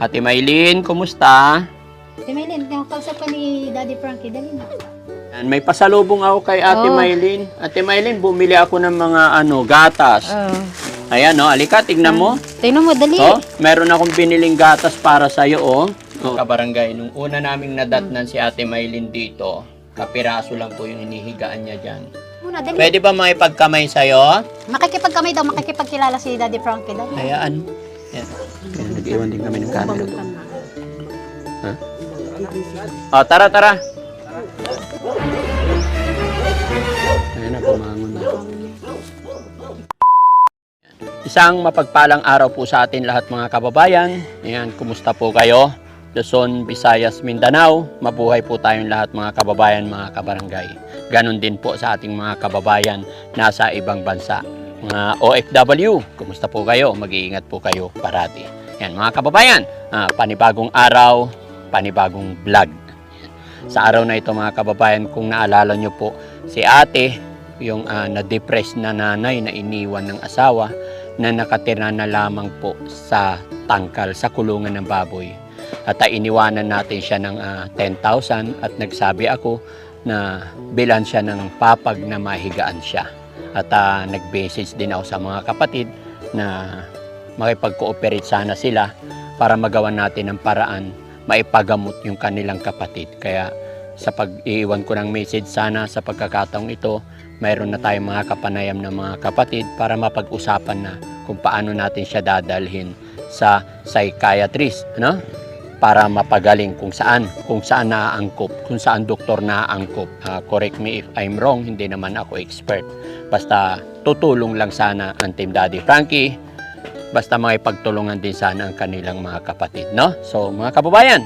Ate Maylin, kumusta? Ate Maylin, kausap ka ni Daddy Frankie, dali na. Yan, may pasalubong ako kay Ate Oh. Maylin. Ate Maylin, bumili ako ng mga gatas. Ayan, alika, tignan mo. Tingnan mo, dali. Meron akong biniling gatas para sa'yo, Kabarangay, nung una naming nadatnan si Ate Maylin dito, kapiraso lang po yung hinihigaan niya dyan. Muna, dali. Pwede ba makipagkamay sa'yo? Makikipagkamay daw, makikipagkilala si Daddy Frankie, dali. Hayaan. Yan. Nag-iwan din kami ng camera. Ha? Tara, tara. Ayan na, pumangon na. Isang mapagpalang araw po sa atin lahat mga kababayan. Ayan, kumusta po kayo? Luzon, Visayas, Mindanao. Mabuhay po tayong lahat mga kababayan, mga kabarangay. Ganon din po sa ating mga kababayan nasa ibang bansa. Mga OFW, kumusta po kayo? Mag-iingat po kayo parati. Yan mga kababayan, panibagong araw, panibagong vlog. Sa araw na ito mga kababayan, kung naalala nyo po si ate, yung na-depress na nanay na iniwan ng asawa, na nakatira na lamang po sa tangkal, sa kulungan ng baboy. At iniwanan natin siya ng 10,000 at nagsabi ako na bilan siya ng papag na mahigaan siya. At nag-message din ako sa mga kapatid na makipag-cooperate sana sila para magawa natin ng paraan maipagamot yung kanilang kapatid. Kaya sa pag-iiwan ko ng message sana sa pagkakataong ito, mayroon na tayong mga kapanayam ng mga kapatid para mapag-usapan na kung paano natin siya dadalhin sa psychiatrist, para mapagaling kung saan naaangkop, kung saan doktor naaangkop. Correct me if I'm wrong, hindi naman ako expert. Basta tutulong lang sana ang Team Daddy Frankie. Basta makipagtulungan din sana ang kanilang mga kapatid, So, mga kababayan,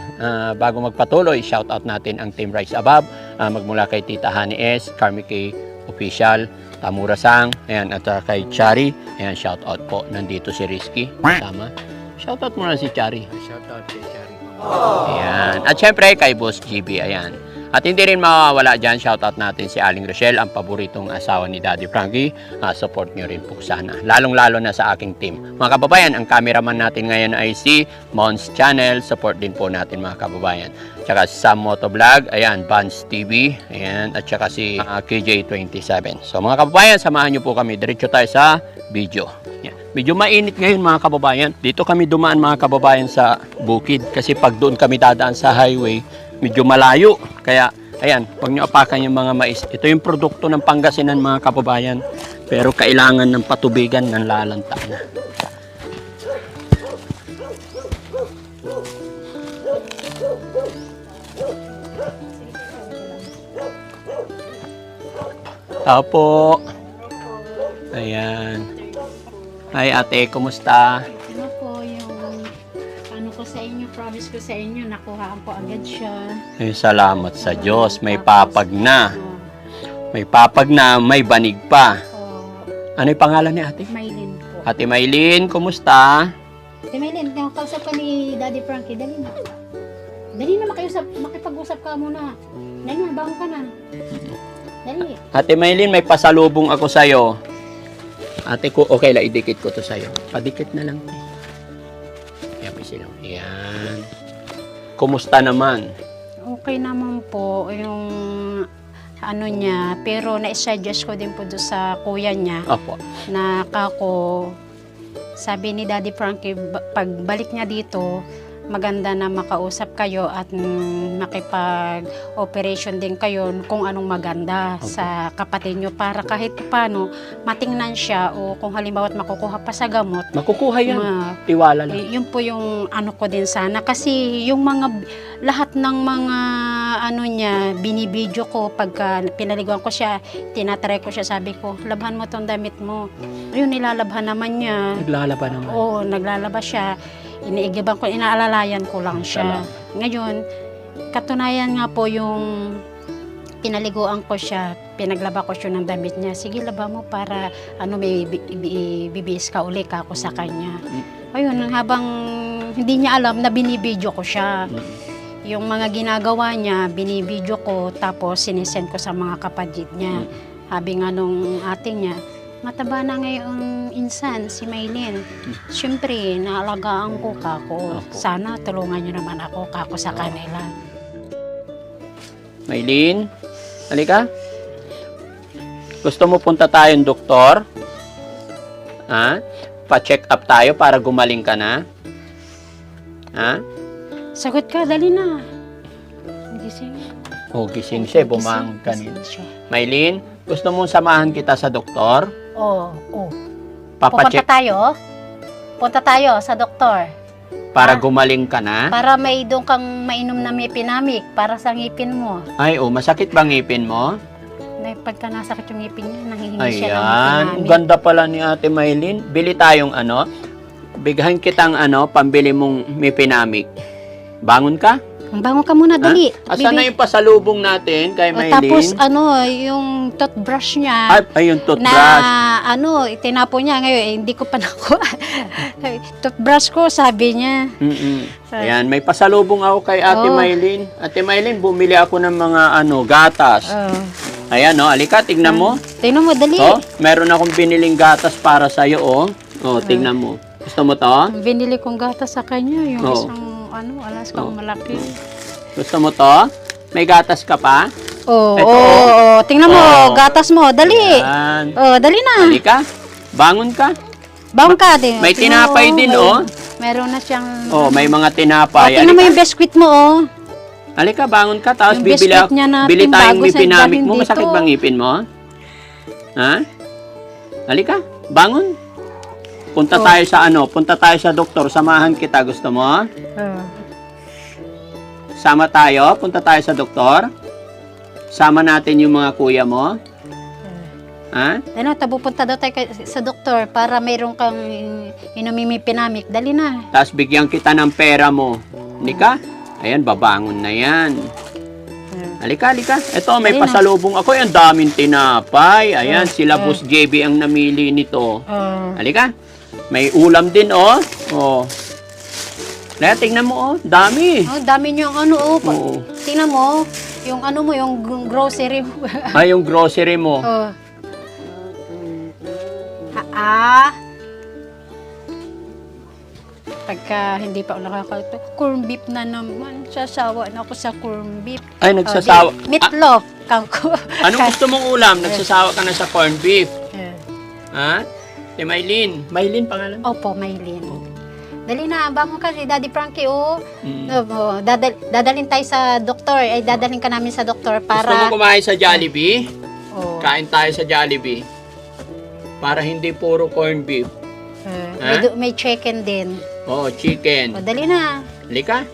bago magpatuloy, shout out natin ang Team Rise Above, magmula kay Tita Honey S, Carmi K Official, Tamura Sang, ayan, at kay Chari, ayan, shout out po. Nandito si Rizky, tama. Shout out muna si Chari. Shout out kay Chari. Ayan. At syempre kay Boss GB, ayan. At hindi rin mawawala dyan, shoutout natin si Aling Rochelle, ang paboritong asawa ni Daddy Frankie. Support nyo rin po sana. Lalong-lalo na sa aking team. Mga kababayan, ang cameraman natin ngayon ay si Mons Channel. Support din po natin mga kababayan. Tsaka si Sam Motovlog, ayan, Vans TV, ayan, at tsaka si KJ27. So mga kababayan, samahan nyo po kami. Diretso tayo sa video. Yan. Medyo mainit ngayon mga kababayan. Dito kami dumaan mga kababayan sa bukid. Kasi pag doon kami dadaan sa highway, medyo malayo. Kaya, ayan, huwag nyo apakan yung mga mais. Ito yung produkto ng Pangasinan mga kababayan. Pero kailangan ng patubigan ng lalanta na. Apo. Ayan. Hi ate, kumusta? Ano po yung ano ko sa inyo, promise ko sa inyo, nakuhaan ko agad siya. Salamat sa Diyos. May papag na. May papag na, may banig pa. Ano yung pangalan ni ate? Maylin po. Ate Maylin, kumusta? Ate Maylin, kausap ka ni Daddy Frankie, dali na. Dali na, makipag-usap ka muna. Dali na, bangon ka na. Dali. Ate Maylin, may pasalubong ako sa'yo. Ate ko, okay lang, idikit ko to sa'yo. Padikit na lang. Ayan, may silang. Ayan. Kumusta naman? Okay naman po yung ano niya, pero na-suggest ko din po doon sa kuya niya Opo. na kako, sabi ni Daddy Frankie, pagbalik niya dito, maganda na makausap kayo at makipag-operation din kayo kung anong maganda sa kapatid nyo para kahit paano matingnan siya o kung halimbawa makukuha pa sa gamot. Makukuha yan. Tiwala lang. Yun po yung ano ko din sana kasi yung mga lahat ng mga ano niya binibidyo ko pagka pinaliguan ko siya, tinatry ko siya, sabi ko labhan mo tong damit mo, yun nilalabhan naman niya. Naglalaba naman. Oo, naglalaba siya. Iniigiban ko, inaalalayan ko lang siya. Ngayon, katunayan nga po yung pinaliguan ko siya, pinaglaba ko siya ng damit niya. Sige, laba mo para ano, may bibis ka uli ka ako sa kanya. Ayun, habang hindi niya alam na binibidyo ko siya. Yung mga ginagawa niya, binibidyo ko, tapos sinisend ko sa mga kapatid niya. Sabi nga nung ate niya, mataba na ngayon insan, si Maylin. Siyempre, naalagaan ko kako. Opo. Sana tulungan niyo naman ako kako sa kanila. Maylin, halika. Gusto mo punta tayong doktor? Ha? Pa-check up tayo para gumaling ka na? Ha? Sagot ka, dali na. Gising. O, gising siya, bumang Gising kanina. siya. Maylin, gusto mong samahan kita sa doktor? Oo, Pupunta Papacheck tayo? Punta tayo sa doktor. para gumaling ka na? Para may doon kang mainom na mipinamik para sa ngipin mo. Ay, masakit ba ngipin mo? Pagka nasakit yung ngipin niya, nanghihingi siya ng Ayan, mipinamik. ganda pala ni Ate Maylin. Bili tayong bighan kitang pambili mong mipinamik. Bangon ka? Bango ka muna, dali. Asan na yung pasalubong natin kay Maylin? Tapos yung toothbrush niya, Ay, yung toothbrush. na itinapo niya ngayon, hindi ko pa nakuha. Toothbrush ko, sabi niya. Ayan, may pasalubong ako kay Ate Oh. Maylin. Ate Maylin, bumili ako ng mga gatas. Ayan, alika, tignan mo. Tingnan mo, dali. Meron akong biniling gatas para sa'yo, tignan mo. Gusto mo to? Binili kong gatas sa kanya, yung Oh. isang alaskang malaki. Gusto mo to? May gatas ka pa? Ito, Tingnan mo, Oh. gatas mo, dali. Ayan. Dali na. Halika, bangon ka. Bangon ka din. May Tingnan mo, tinapay din, Meron na siyang... May mga tinapay. tingnan mo Halika, yung biscuit mo, halika, bangon ka. Tapos Yung bibili biscuit niya natin bili tayong bago sa mipinamik dalhin mo. Masakit dito. bang ngipin mo? Ha? Halika, bangon. Punta tayo sa punta tayo sa doktor. Samahan kita. Gusto mo? Sama tayo. Punta tayo sa doktor. Sama natin yung mga kuya mo. Ha? Pupunta daw tayo sa doktor para mayroon kang pinamik. Dali na. Tapos bigyan kita ng pera mo. Halika. Ayan, babangon na yan. Halika, halika. Ito, may Ayun na. pasalubong ako. Ang daming tinapay. Ayan, sila Boss JB ang namili nito. Halika. May ulam din, Kaya, tingnan mo, dami. Dami niyong Oo. Tingnan mo, yung grocery mo. Ay, yung grocery mo. Pagka hindi pa ako nakakaluto, corn beef na naman. Sasawa na ako sa corn beef. Ay, nagsasawa. Meatloaf. Kangko. Anong gusto mong ulam? Nagsasawa ka na sa corned beef. Ha? Si Maylin. Maylin pangalan? Opo, Maylin. Dali na, bangon ka si Daddy Frankie, Mm. Dadalhin tayo sa doktor. Ay, dadalhin ka namin sa doktor Gusto para... mo kumain sa Jollibee? Oh, Kain tayo sa Jollibee. Para hindi puro corned beef. may chicken din. Chicken. Dali na. Halika.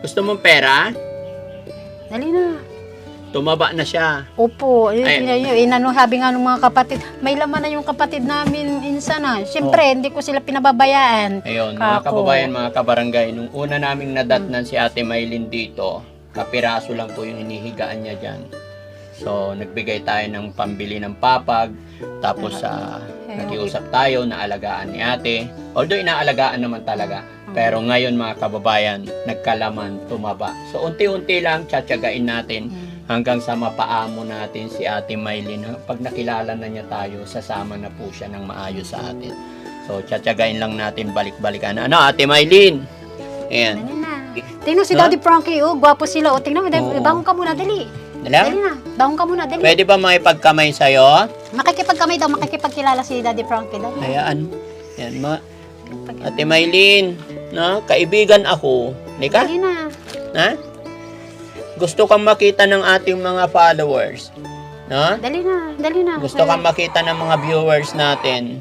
Gusto mong pera? Dali na. Tumaba na siya. Opo, Ay. sabi nga ng mga kapatid, may laman na yung kapatid namin insan Siyempre, hindi ko sila pinababayaan. Ayun, mga Kako. kababayan, mga kabarangay, nung una naming nadatnan si Ate Maylin dito, kapiraso lang po yung inihigaan niya dyan. So, nagbigay tayo ng pambili ng papag, tapos nakiusap tayo na alagaan ni ate. Although inaalagaan naman talaga, pero ngayon mga kababayan, nagkalaman, tumaba. So, unti-unti lang, tsatsagain natin hanggang sa mapaamo natin si Ate Maylin. Pag nakilala na niya tayo, sasama na po siya ng maayos sa atin. So, tsatsagain lang natin balik-balikan. Ate Maylin? Ayan. Dali na. Tingnan si Daddy Frankie, gwapo sila. Tingnan mo, Oo. bangon ka muna, dali. Dali Dala? na, bangon ka muna, dali. Pwede ba makipagkamay sa'yo? Makikipagkamay daw, makikipagkilala si Daddy Frankie daw. Hayaan. Yan, Ate Maylin, kaibigan ako. Nika? Dali na. Ha? Gusto kang makita ng ating mga followers. No? Dali na. Gusto kang makita ng mga viewers natin.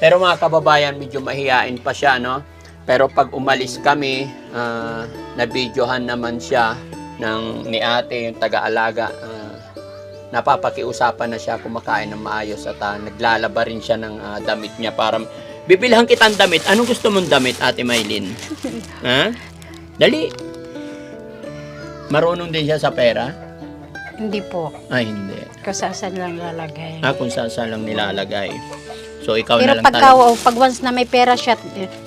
Pero mga kababayan, medyo mahihain pa siya, no? Pero pag umalis kami, na-videohan naman siya ni ate, yung taga-alaga. Napapakiusapan na siya kumakain ng maayos at naglalaba rin siya ng damit niya para bibilhan kitang damit. Anong gusto mong damit, Ate Maylin? Ha? Dali. Marunong din siya sa pera? Hindi po. Ay, hindi. Kasasan lang lalagay. Kung saan lang nilalagay. So, ikaw Pero na lang pag once na may pera siya,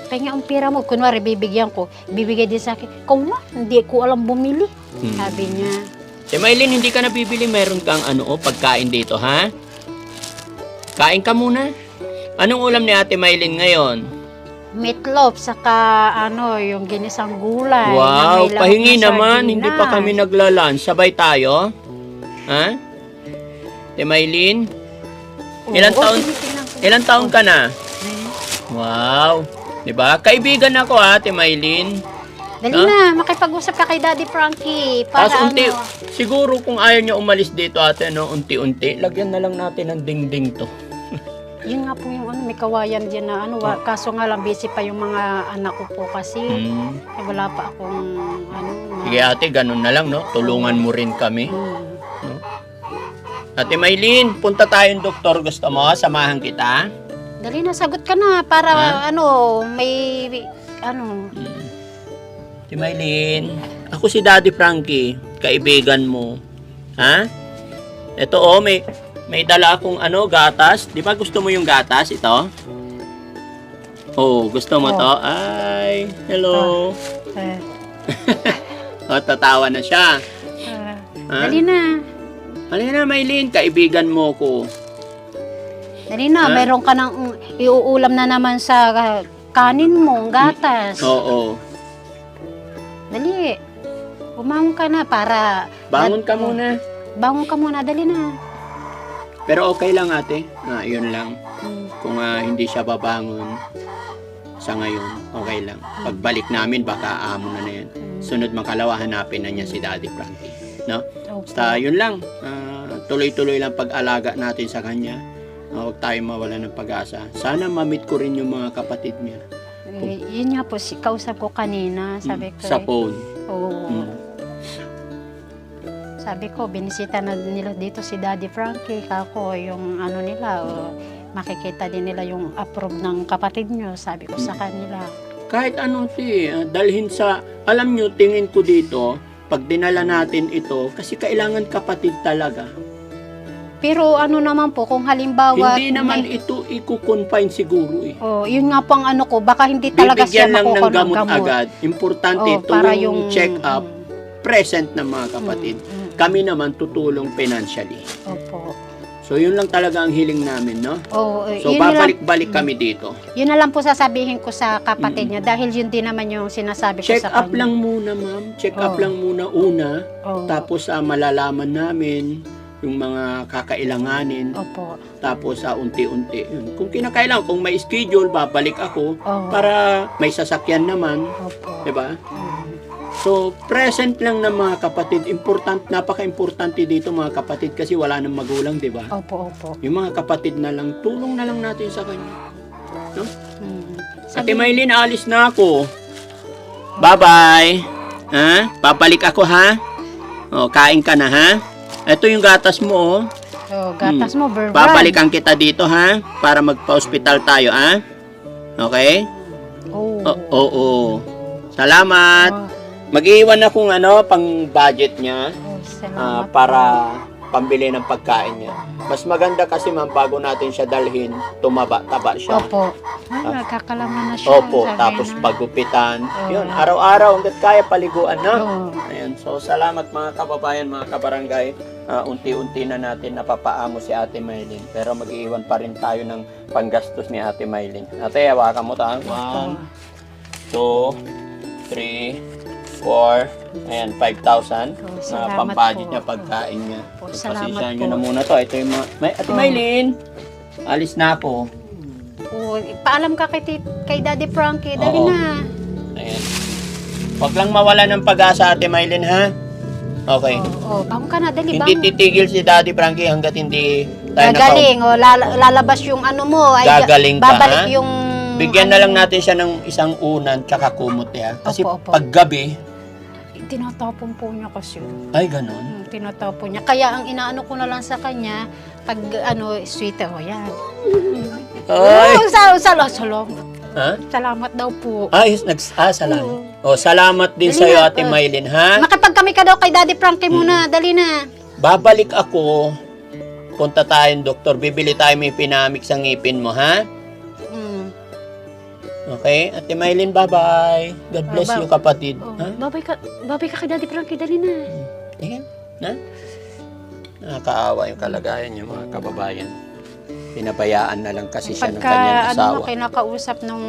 kaya ang pera mo, kunwari bibigyan ko, bibigay din sa akin, kung hindi ko alam bumili. Sabi niya. Si Maylin, hindi ka nabibili. Meron kang pagkain dito, ha? Kain ka muna. Anong ulam ni Ate Maylin ngayon? Meatloaf, saka yung ginisang gulay. na Wow, may lahok pahingi na naman. Hindi pa sardinas. kami nagla-lunch. Sabay tayo. Ha? Ate Maylin? Oo, tinitingnan ko. Ilang taon ka na? Hmm. Wow. Diba? Kaibigan ako Ate Maylin. Dali Ha? na, makipag-usap ka kay Daddy Frankie. Para Tapos ano. siguro kung ayaw niya umalis dito ate, no, unti-unti, lagyan na lang natin ng dingding to. Yun nga po yung may kawayan dyan na kaso nga lang busy pa yung mga anak ko po kasi. Hmm. Wala pa akong Sige ate, ganun na lang, no? Tulungan mo rin kami. Hmm. Ate Maylin, punta tayong doktor. Gusto mo? Samahan kita? Dali na, sagot ka na para Ha? may Ate Maylin, ako si Daddy Frankie, kaibigan mo. Ha? Ito may dala akong gatas. Di ba gusto mo yung gatas? Ito? Oh, gusto mo to? Ay, hello. Oh, tatawa na siya. Ha? Dali na. Halina Maylin, kaibigan mo ko. Dali na, Ha? meron ka ng iuulam na naman sa kanin mo, gatas. Oo. Dali. Bumangon ka na para... Bangon ka muna. Bangon ka muna, dali na. Pero okay lang ate. Yun lang. Hmm. Kung hindi siya babangon sa ngayon, okay lang. Pagbalik namin, baka amo na yan. Sunod makalawa, hanapin na niya si Daddy Frankie. No? Basta yun lang. Tuloy-tuloy lang pag-alaga natin sa kanya. Huwag tayo mawala ng pag-asa. Sana ma-meet ko rin yung mga kapatid niya. Yun nga po, kausap ko kanina, sabi ko. Sa phone. Oo. Sabi ko, binisita na nila dito si Daddy Frankie, kako, yung nila, makikita din nila yung approve ng kapatid nyo, sabi ko sa kanila. Kahit dalhin sa, alam nyo, tingin ko dito, pag dinala natin ito, kasi kailangan kapatid talaga. Pero naman po, kung halimbawa... Hindi naman ito i-confine siguro eh. yun nga po ang ko, baka hindi talaga siya Bibigyan lang ng makukuha ng gamot agad. Importante, para tuwing check-up, present ng mga kapatid. Kami naman tutulong financially. Opo. So, yun lang talaga ang hiling namin, no? So, yun na lang- babalik-balik kami dito. Yun na lang po sasabihin ko sa kapatid niya dahil yun din naman yung sinasabi ko Check sa up kanya. lang muna, ma'am. Check up Oo. lang muna una. Oo. Tapos, malalaman namin yung mga kakailanganin. Opo. Tapos, unti-unti. Yun. Kung kinakailangan, kung may schedule, babalik ako Oo. para may sasakyan naman. Opo. Diba? So, present lang ng mga kapatid. Napaka-importante dito mga kapatid kasi wala nang magulang, di ba? Opo, opo. Yung mga kapatid na lang, tulong na lang natin sa kanya. No? Ate Sabi, Maylin, alis na ako. Bye-bye. Ha? Babalik ako, ha? O, kain ka na, ha? Ito yung gatas mo, oh. gatas mo, Berban. Babalikan kita dito, ha? Para magpa-hospital tayo, ha? Okay? Oo. Oo. Salamat. Mag-iwan akong pang budget niya. Salamat. Para pambili ng pagkain niya. Mas maganda kasi ma'am, bago natin siya dalhin, taba siya. Opo. Nagkakalaman na siya. Opo, sabi tapos na. pagupitan. Oo. Yun, araw-araw hanggat kaya paliguan, no? Oo. Ayan, so salamat mga kababayan, mga kabarangay. Unti-unti na natin napapaamo si Ate Maylin. Pero mag-iwan pa rin tayo ng panggastos ni Ate Maylin. Ate, hawakan mo ta. 1, 2, 3, 4, ayan, 5,000 na salamat pambudget po. niya, pagkain niya. Opo, salamat Pasensyahan po. nyo na muna to. Ito yung Ate Maylin, alis na po. Paalam ka kay Daddy Frankie. Dali Oo. na. Ayan. Huwag lang mawala ng pag-asa, Ate Maylin, ha? Okay. Bangon ka na. Dali, Hindi bangon. titigil si Daddy Frankie hanggat hindi tayo Gagaling. Lalabas yung mo. Gagaling ka, babalik ha? yung... Bigyan na lang natin siya ng isang unan tsaka kumot, ha? Kasi Opo, opo. paggabi, Tinatapon po niya kasi. ay ganon. Tinatapon niya. Kaya ang inaano ko na lang sa kanya, pag sweet yan. Ay! Salamat. Ha? Salamat daw po. Salamat. Salamat din Dali sa'yo, na, Ate Maylin, ha? Makapag kami ka daw kay Daddy Frankie muna. Dali na. Babalik ako. Punta tayong doktor. Bibili tayo may pinamik sa ngipin mo, ha? Okay? Ate Maylin, bye-bye. God bless you, kapatid. Ha? Babay ka kay Daddy Frankie. Dali na. Sige. Na? Nakakaawa yung kalagayan niyo, mga kababayan. Pinabayaan na lang kasi siya ng Pagka kanyang ano asawa. nga kinakausap nung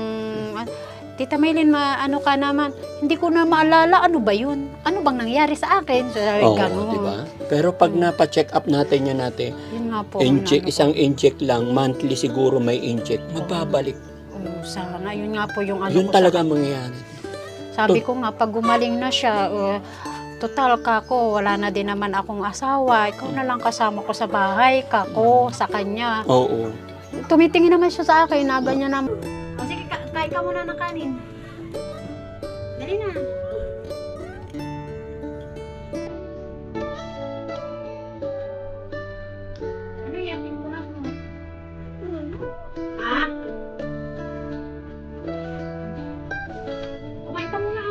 Tita Maylin, ano ka naman, hindi ko na maalala, ano ba yun? Ano bang nangyari sa akin? So, Oo, gano'n. di ba? Pero pag napa-check up natin yan natin, Yun nga po. isang inject lang, monthly siguro may inject, magbabalik. Sana, yun nga po yung ano Yun ko talaga mangyayari. sabi ko nga, pag gumaling na siya, total kako, wala na din naman akong asawa, ikaw na lang kasama ko sa bahay, kako, sa kanya. Oo. Tumitingin naman siya sa akin, na ganyan naman. Sige, kain ka muna ng kanin. Dali na. Ano yan? Tingnan mo. Ha? Kumain ka muna.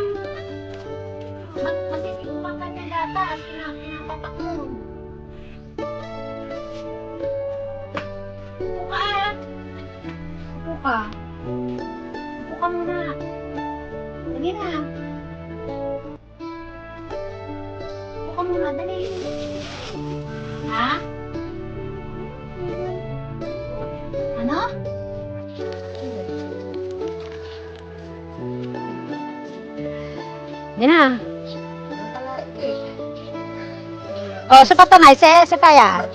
Matitikumang ka niya data at pinapatak mo. Upo ka. Upo ka. Upo ka muna. Dali na. Upo ka muna, dali. Ha? Ano? Dali na. Oh, sapatanay, sa kaya.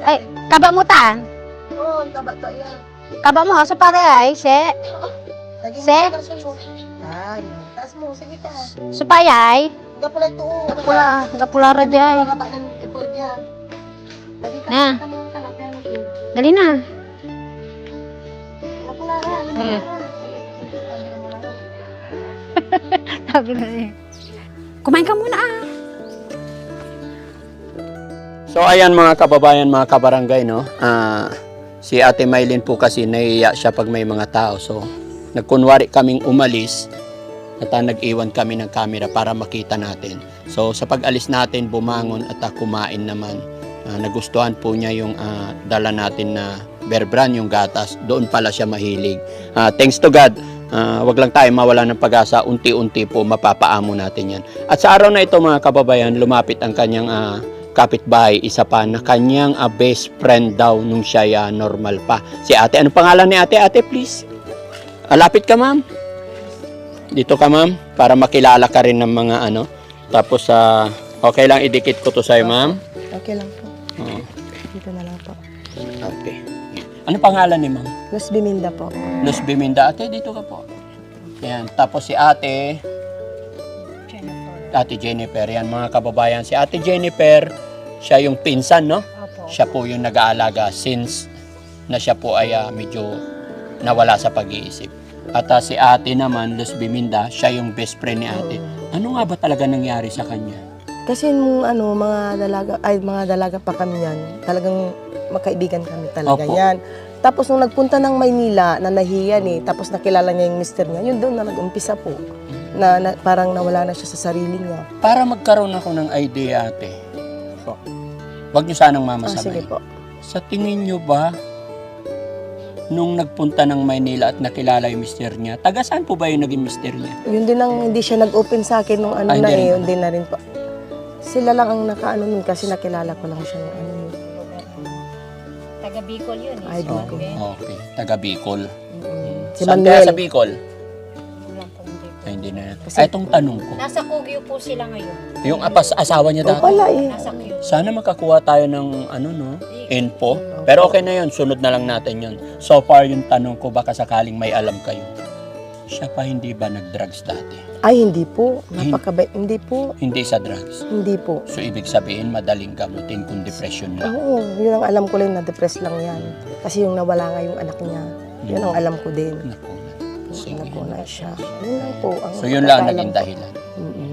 Ay, kaba mo tan. Oo, taba to yan. Kaba mo, sa pare ay, Lagi Se? mo kasunod. Ay, taas mo, sige ka. supayay. Gapula ito. Gapula red ay. Gapula ng ipod yan. Lagi ka Na. sa kanong talagyan. Dali na. Gapula rin. Sabi na eh. Kumain ka muna ah. So ayan mga kababayan, mga kabarangay, no? Si Ate Maylin po kasi nahiya siya pag may mga tao. So nagkunwari kaming umalis at nag-iwan kami ng camera para makita natin. So sa pag-alis natin, bumangon at kumain naman. Nagustuhan po niya yung dala natin na Bear Brand, yung gatas. Doon pala siya mahilig. Thanks to God, wag lang tayo mawala ng pag-asa. Unti-unti po mapapaamo natin yan. At sa araw na ito mga kababayan, lumapit ang kanyang kapitbahay, isa pa na kanyang best friend daw nung siya normal pa. Si ate, anong pangalan ni ate? Ate, please. Lapit ka, ma'am. Dito ka, ma'am, para makilala ka rin ng mga ano. Tapos, okay lang idikit ko to sa'yo, ma'am. Okay lang po. Oo. Dito na lang po. Okay. Ano pangalan ni ma'am? Los Biminda po. Luz Biminda. Ate, dito ka po. Yan. Tapos si ate, Ate Jennifer. Yan, mga kababayan. Si Ate Jennifer, siya yung pinsan, no? Opo. Siya po yung nag-aalaga since na siya po ay medyo nawala sa pag-iisip. At si ate naman, Luz Biminda, siya yung best friend ni ate. Ano nga ba talaga nangyari sa kanya? Kasi nung mga dalaga pa kami yan, talagang magkaibigan kami talaga Opo. yan. Tapos nung nagpunta ng Maynila, na nahiyan tapos nakilala niya yung mister niya, yun doon na nag-umpisa po. Na parang nawala na siya sa sarili niya. Para magkaroon ako ng idea, ate. Huwag niyo sanang Sige mamasabay. po. Sa tingin niyo ba, nung nagpunta ng Maynila at nakilala yung mister niya, taga saan po ba yung naging mister niya? Yun din ang hindi siya nag-open sa akin nung ano Ay, na hindi rin. yun din na rin po. Sila lang ang nakaano nun kasi nakilala ko lang siya ng ano yun. Taga Bicol yun eh. Ay, Bicol. Okay, taga Bicol. Si Saan kaya sa Manuel. Bicol? Walang pong Bicol. Ay, hindi na. Kasi- Ay, itong tanong ko. Nasa Kugyo po sila ngayon. Yung asawa niya O dati. pala eh. Nasa Kugyo. Sana makakuha tayo ng info. Pero okay na yun, sunod na lang natin yun. So far, yung tanong ko, baka sakaling may alam kayo. Siya pa hindi ba nag-drugs dati? Ay, hindi po. Napakabait. Hindi po. Hindi sa drugs. Hindi po. So, ibig sabihin, madaling gamutin kung depression lang. Oo, yun ang alam ko lang na depressed lang yan. Kasi yung nawala nga yung anak niya, yun ang alam ko din. Naku. Sige. Napuna siya. Yun lang po. Ang So, yun lang pagkakaalam naging ko. dahilan. Mm-mm.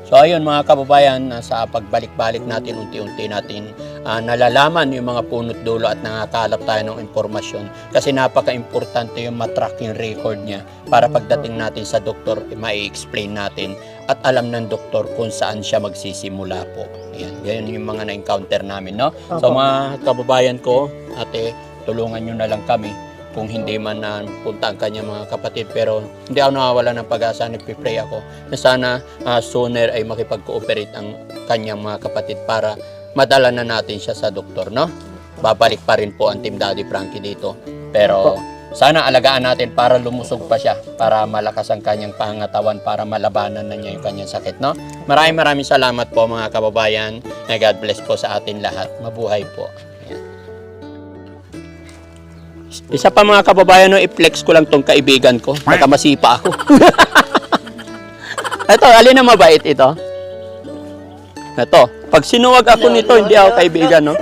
So ayun mga kababayan, sa pagbalik-balik natin, unti-unti natin nalalaman yung mga punot dulo at nakakalap tayo ng impormasyon. Kasi napaka-importante yung matrack yung record niya para pagdating natin sa doktor, mai-explain natin at alam ng doktor kung saan siya magsisimula po. Ayan, ganyan yung mga na-encounter namin, no? So Opo. mga kababayan ko, ate, tulungan nyo na lang kami kung hindi man punta ang kanyang mga kapatid. Pero hindi ako nawawala ng pag-asa, nagpipray ako na sana sooner ay makipag-cooperate ang kanyang mga kapatid para madala na natin siya sa doktor, no? babalik pa rin po ang Team Daddy Frankie dito. Pero sana alagaan natin para lumusog pa siya, para malakas ang kanyang pangangatawan, para malabanan na niya yung kanyang sakit, no? Maraming salamat po mga kababayan. Na God bless po sa atin lahat. Mabuhay po. Ayan. Isa pa mga kababayan, no, i-flex ko lang tong kaibigan ko. Baka masipa ako. Ito, alin na mabait ito? Ito, pag sinuwag ako nito, hindi ako kaibigan, no?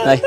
Ay.